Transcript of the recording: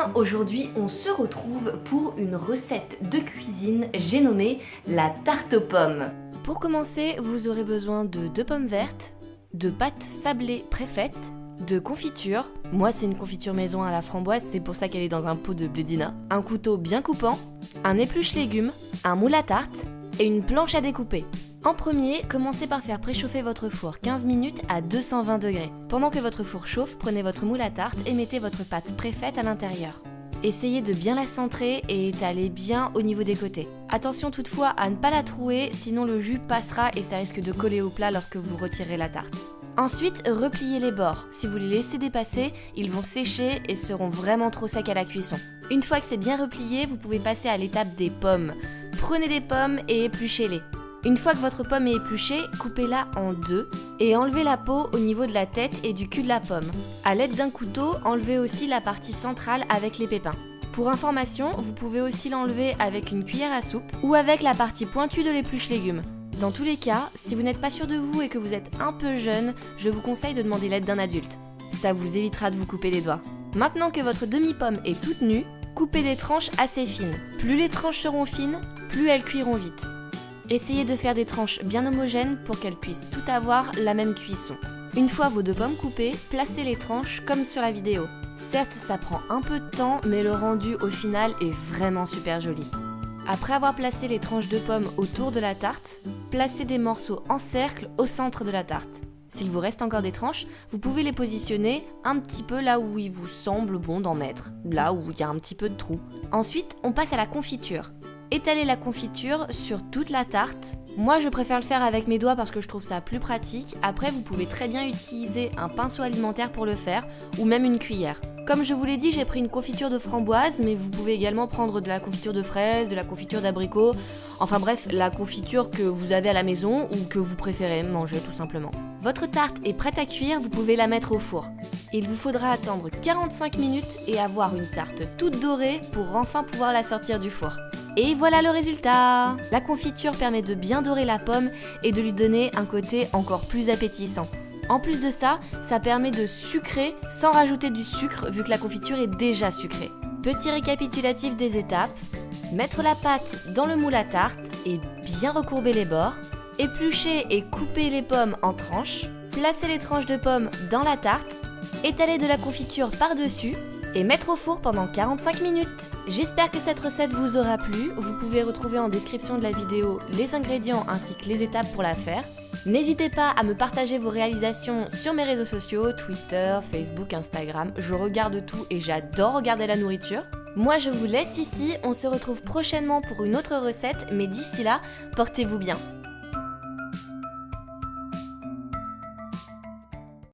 copains, aujourd'hui on se retrouve pour une recette de cuisine, j'ai nommé la tarte aux pommes. Pour commencer, vous aurez besoin de 2 pommes vertes, de pâte sablée préfaite, de confiture, moi c'est une confiture maison à la framboise, c'est pour ça qu'elle est dans un pot de blédina, un couteau bien coupant, un épluche légumes, un moule à tarte et une planche à découper. En premier, commencez par faire préchauffer votre four 15 minutes à 220 degrés. Pendant que votre four chauffe, prenez votre moule à tarte et mettez votre pâte préfaite à l'intérieur. Essayez de bien la centrer et étaler bien au niveau des côtés. Attention toutefois à ne pas la trouer, sinon le jus passera et ça risque de coller au plat lorsque vous retirez la tarte. Ensuite, repliez les bords. Si vous les laissez dépasser, ils vont sécher et seront vraiment trop secs à la cuisson. Une fois que c'est bien replié, vous pouvez passer à l'étape des pommes. Prenez des pommes et épluchez-les. Une fois que votre pomme est épluchée, coupez-la en 2 et enlevez la peau au niveau de la tête et du cul de la pomme. A l'aide d'un couteau, enlevez aussi la partie centrale avec les pépins. Pour information, vous pouvez aussi l'enlever avec une cuillère à soupe ou avec la partie pointue de l'épluche légumes. Dans tous les cas, si vous n'êtes pas sûr de vous et que vous êtes un peu jeune, je vous conseille de demander l'aide d'un adulte. Ça vous évitera de vous couper les doigts. Maintenant que votre demi-pomme est toute nue, coupez des tranches assez fines. Plus les tranches seront fines, plus elles cuiront vite. Essayez de faire des tranches bien homogènes pour qu'elles puissent toutes avoir la même cuisson. Une fois vos 2 pommes coupées, placez les tranches comme sur la vidéo. Certes, ça prend un peu de temps, mais le rendu au final est vraiment super joli. Après avoir placé les tranches de pommes autour de la tarte, placez des morceaux en cercle au centre de la tarte. S'il vous reste encore des tranches, vous pouvez les positionner un petit peu là où il vous semble bon d'en mettre, là où il y a un petit peu de trou. Ensuite, on passe à la confiture. Étalez la confiture sur toute la tarte. Moi je préfère le faire avec mes doigts parce que je trouve ça plus pratique. Après vous pouvez très bien utiliser un pinceau alimentaire pour le faire ou même une cuillère. Comme je vous l'ai dit, j'ai pris une confiture de framboise, mais vous pouvez également prendre de la confiture de fraises, de la confiture d'abricot, enfin bref, la confiture que vous avez à la maison ou que vous préférez manger tout simplement. Votre tarte est prête à cuire, vous pouvez la mettre au four. Il vous faudra attendre 45 minutes et avoir une tarte toute dorée pour enfin pouvoir la sortir du four. Et voilà le résultat! La confiture permet de bien dorer la pomme et de lui donner un côté encore plus appétissant. En plus de ça, ça permet de sucrer sans rajouter du sucre vu que la confiture est déjà sucrée. Petit récapitulatif des étapes, mettre la pâte dans le moule à tarte et bien recourber les bords, éplucher et couper les pommes en tranches, placer les tranches de pommes dans la tarte, étaler de la confiture par-dessus, et mettre au four pendant 45 minutes. J'espère que cette recette vous aura plu. Vous pouvez retrouver en description de la vidéo les ingrédients ainsi que les étapes pour la faire. N'hésitez pas à me partager vos réalisations sur mes réseaux sociaux, Twitter, Facebook, Instagram. Je regarde tout et j'adore regarder la nourriture. Moi je vous laisse ici, on se retrouve prochainement pour une autre recette, mais d'ici là, portez-vous bien.